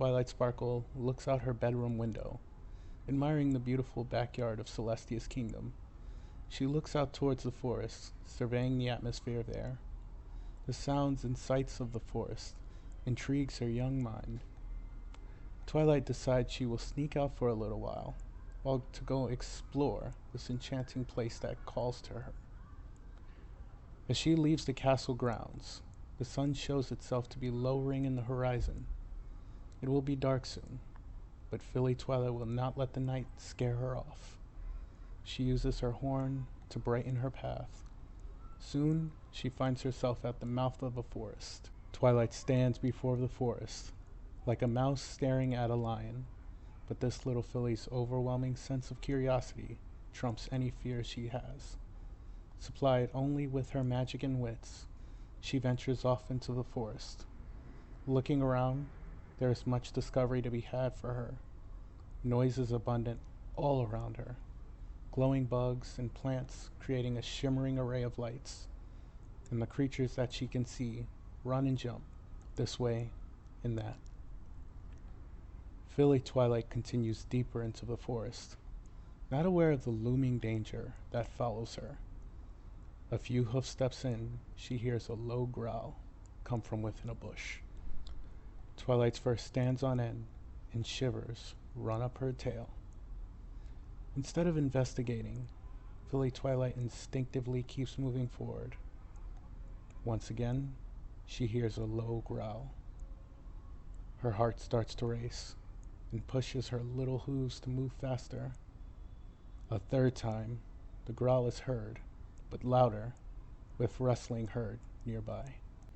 Twilight Sparkle looks out her bedroom window, admiring the beautiful backyard of Celestia's kingdom. She looks out towards the forest, surveying the atmosphere there. The sounds and sights of the forest intrigues her young mind. Twilight decides she will sneak out for a little while to go explore this enchanting place that calls to her. As she leaves the castle grounds, the sun shows itself to be lowering in the horizon. It will be dark soon, but Filly Twilight will not let the night scare her off. She uses her horn to brighten her path. Soon, she finds herself at the mouth of a forest. Twilight stands before the forest, like a mouse staring at a lion, but this little filly's overwhelming sense of curiosity trumps any fear she has. Supplied only with her magic and wits, she ventures off into the forest. Looking around, there is much discovery to be had for her. Noise is abundant all around her, glowing bugs and plants creating a shimmering array of lights, and the creatures that she can see run and jump this way and that. Filly Twilight continues deeper into the forest, not aware of the looming danger that follows her. A few hoof steps in, she hears a low growl come from within a bush. Twilight's fur stands on end, and shivers run up her tail. Instead of investigating, Filly Twilight instinctively keeps moving forward. Once again, she hears a low growl. Her heart starts to race and pushes her little hooves to move faster. A third time, the growl is heard, but louder, with rustling heard nearby.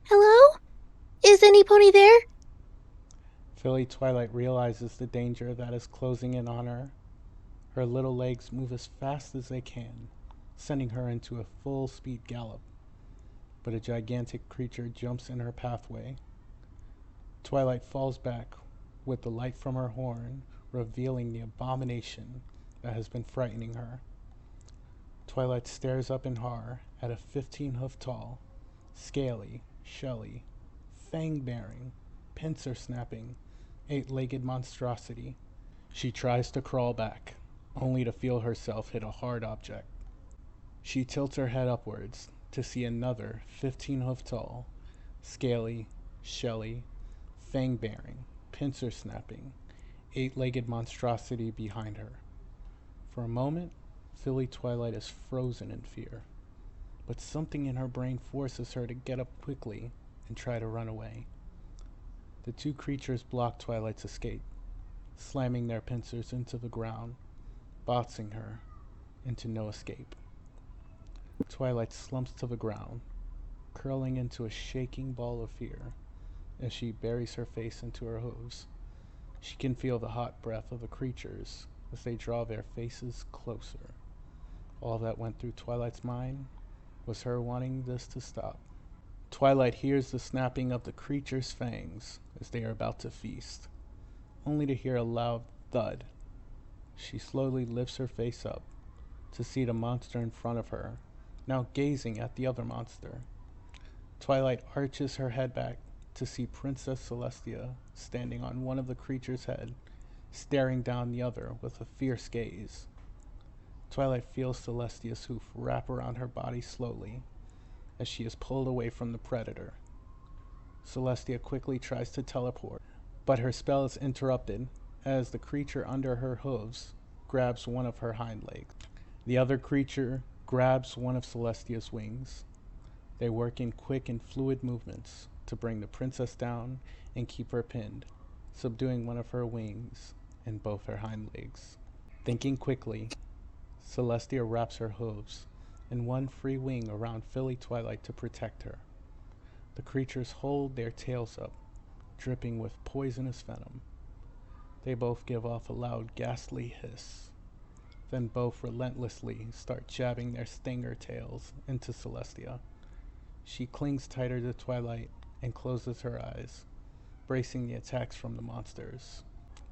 Hello? Is any pony there? Filly Twilight realizes the danger that is closing in on her. Her little legs move as fast as they can, sending her into a full-speed gallop. But a gigantic creature jumps in her pathway. Twilight falls back, with the light from her horn revealing the abomination that has been frightening her. Twilight stares up in horror at a 15-hoof-tall, scaly, shelly, fang-bearing, pincer-snapping, 8-legged monstrosity. She tries to crawl back, only to feel herself hit a hard object. She tilts her head upwards to see another 15-hoof-tall, scaly, shelly, fang-bearing, pincer-snapping, 8-legged monstrosity behind her. For a moment, Filly Twilight is frozen in fear, but something in her brain forces her to get up quickly and try to run away. The two creatures block Twilight's escape, slamming their pincers into the ground, boxing her into no escape. Twilight slumps to the ground, curling into a shaking ball of fear as she buries her face into her hooves. She can feel the hot breath of the creatures as they draw their faces closer. All that went through Twilight's mind was her wanting this to stop. Twilight hears the snapping of the creatures' fangs as they are about to feast, only to hear a loud thud. She slowly lifts her face up to see the monster in front of her, now gazing at the other monster. Twilight arches her head back to see Princess Celestia standing on one of the creature's head, staring down the other with a fierce gaze. Twilight feels Celestia's hoof wrap around her body slowly as she is pulled away from the predator. Celestia quickly tries to teleport, but her spell is interrupted as the creature under her hooves grabs one of her hind legs. The other creature grabs one of Celestia's wings. They work in quick and fluid movements to bring the princess down and keep her pinned, subduing one of her wings and both her hind legs. Thinking quickly, Celestia wraps her hooves and one free wing around Filly Twilight to protect her. The creatures hold their tails up, dripping with poisonous venom. They both give off a loud, ghastly hiss. Then both relentlessly start jabbing their stinger tails into Celestia. She clings tighter to Twilight and closes her eyes, bracing the attacks from the monsters.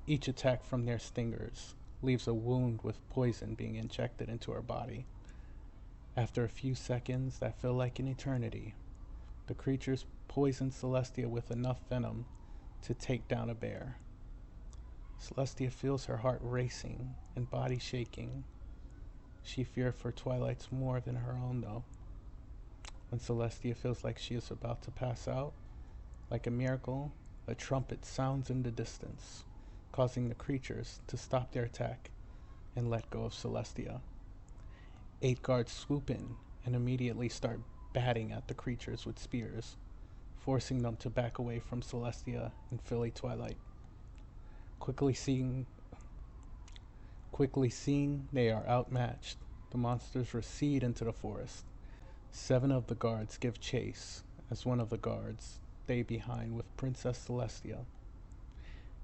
Each attack from their stingers leaves a wound with poison being injected into her body. After a few seconds that feel like an eternity, the creatures poison Celestia with enough venom to take down a bear. Celestia feels her heart racing and body shaking. She fears for Twilight's more than her own, though. When Celestia feels like she is about to pass out, like a miracle, a trumpet sounds in the distance, causing the creatures to stop their attack and let go of Celestia. 8 guards swoop in and immediately start batting at the creatures with spears, forcing them to back away from Celestia and Philly Twilight. Quickly seeing they are outmatched, the monsters recede into the forest. 7 of the guards give chase, as one of the guards stay behind with Princess Celestia.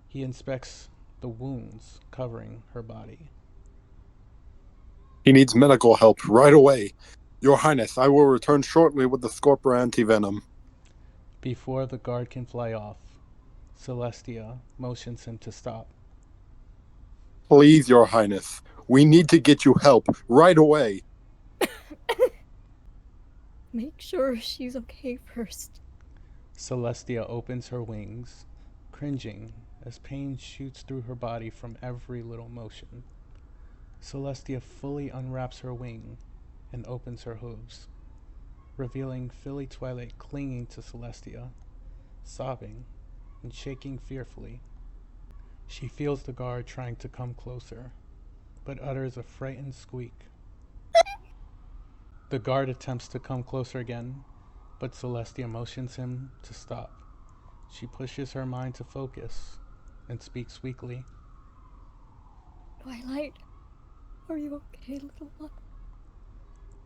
He inspects the wounds covering her body. He needs medical help right away. Your Highness, I will return shortly with the Scorpra antivenom. Before the guard can fly off, Celestia motions him to stop. Please, Your Highness, we need to get you help right away. Make sure she's okay first. Celestia opens her wings, cringing as pain shoots through her body from every little motion. Celestia fully unwraps her wing and opens her hooves, revealing Philly Twilight clinging to Celestia, sobbing and shaking fearfully. She feels the guard trying to come closer, but utters a frightened squeak. The guard attempts to come closer again, but Celestia motions him to stop. She pushes her mind to focus and speaks weakly. Twilight, are you okay, little one?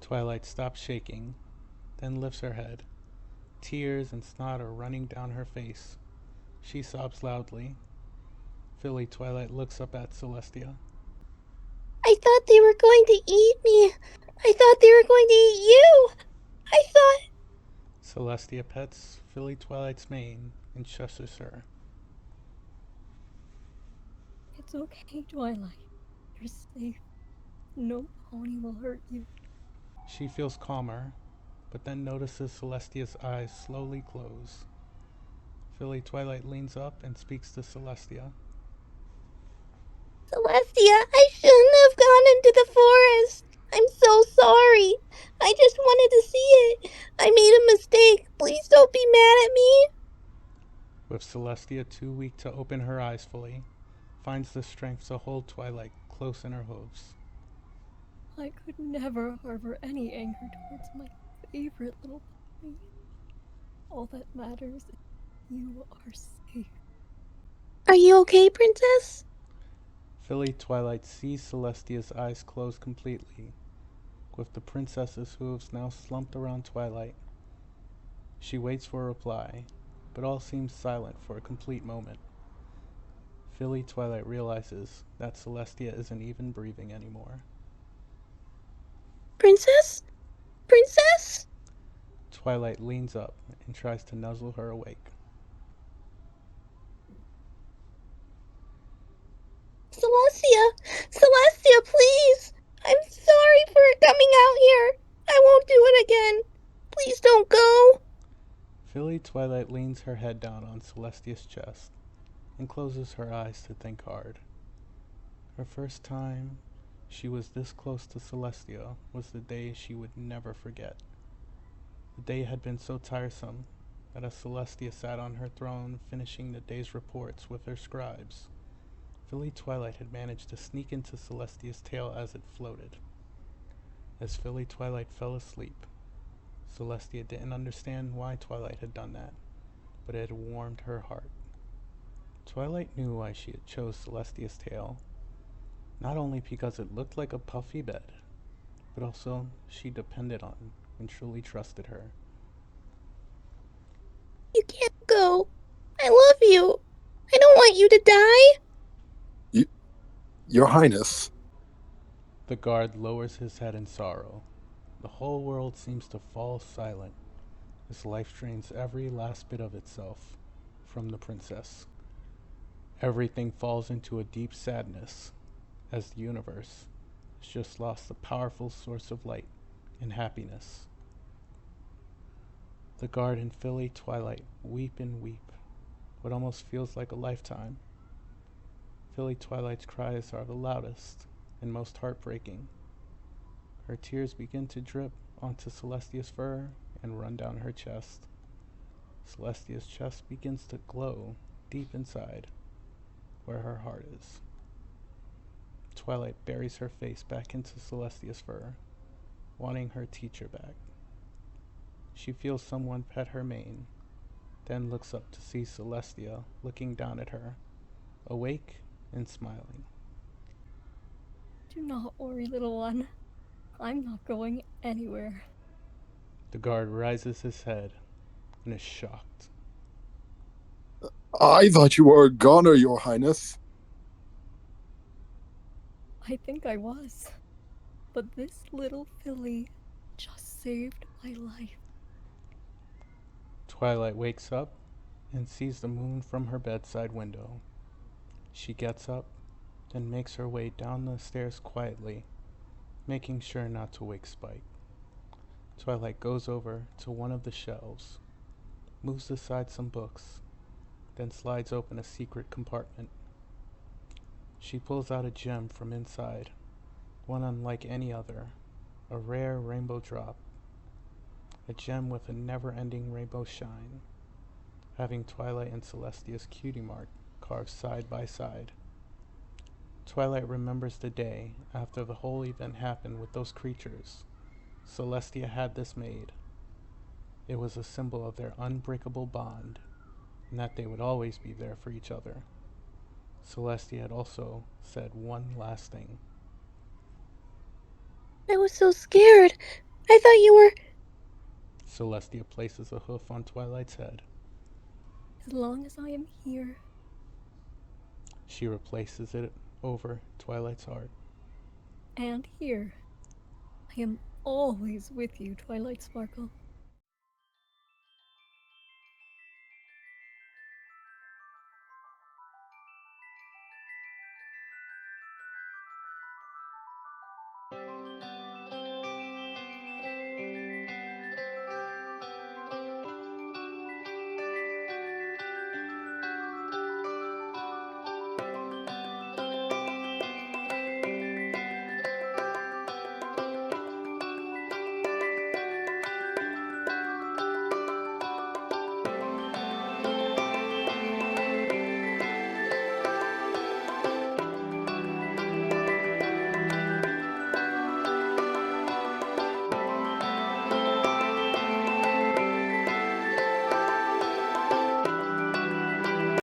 Twilight stops shaking, then lifts her head. Tears and snot are running down her face. She sobs loudly. Philly Twilight looks up at Celestia. I thought they were going to eat me. I thought they were going to eat you. I thought... Celestia pets Philly Twilight's mane and shushes her. It's okay, Twilight. You're safe. No pony will hurt you. She feels calmer, but then notices Celestia's eyes slowly close. Philly Twilight leans up and speaks to Celestia. Celestia, I shouldn't have gone into the forest. I'm so sorry. I just wanted to see it. I made a mistake. Please don't be mad at me. With Celestia too weak to open her eyes fully, finds the strength to hold Twilight close in her hooves. I could never harbor any anger towards my favorite little pony. All that matters is you are safe. Are you okay, Princess? Philly Twilight sees Celestia's eyes close completely, with the princess's hooves now slumped around Twilight. She waits for a reply, but all seems silent for a complete moment. Philly Twilight realizes that Celestia isn't even breathing anymore. Princess? Princess? Twilight leans up and tries to nuzzle her awake. Celestia! Celestia, please! I'm sorry for coming out here. I won't do it again. Please don't go. Philly Twilight leans her head down on Celestia's chest and closes her eyes to think hard. Her first time she was this close to Celestia was the day she would never forget. The day had been so tiresome that as Celestia sat on her throne finishing the day's reports with her scribes, Philly Twilight had managed to sneak into Celestia's tail as it floated. As Philly Twilight fell asleep, Celestia didn't understand why Twilight had done that, but it had warmed her heart. Twilight knew why she had chose Celestia's tail, not only because it looked like a puffy bed, but also she depended on and truly trusted her. You can't go. I love you. I don't want you to die. Your Highness. The guard lowers his head in sorrow. The whole world seems to fall silent as life drains every last bit of itself from the princess. Everything falls into a deep sadness as the universe has just lost a powerful source of light and happiness. The guard and Philly Twilight weep and weep, what almost feels like a lifetime. Philly Twilight's cries are the loudest and most heartbreaking. Her tears begin to drip onto Celestia's fur and run down her chest. Celestia's chest begins to glow deep inside, where her heart is. Twilight buries her face back into Celestia's fur, wanting her teacher back. She feels someone pet her mane, then looks up to see Celestia looking down at her, awake and smiling. Do not worry, little one. I'm not going anywhere. The guard rises his head and is shocked. I thought you were a goner, Your Highness. I think I was. But this little filly just saved my life. Twilight wakes up and sees the moon from her bedside window. She gets up and makes her way down the stairs quietly, making sure not to wake Spike. Twilight goes over to one of the shelves, moves aside some books, then slides open a secret compartment. She pulls out a gem from inside, one unlike any other, a rare rainbow drop, a gem with a never-ending rainbow shine, having Twilight and Celestia's cutie mark carved side by side. Twilight remembers the day after the whole event happened with those creatures. Celestia had this made. It was a symbol of their unbreakable bond, and that they would always be there for each other. Celestia had also said one last thing. I was so scared. I thought you were. Celestia places a hoof on Twilight's head. As long as I am here, She replaces it over Twilight's heart. and here, I am always with you, Twilight Sparkle.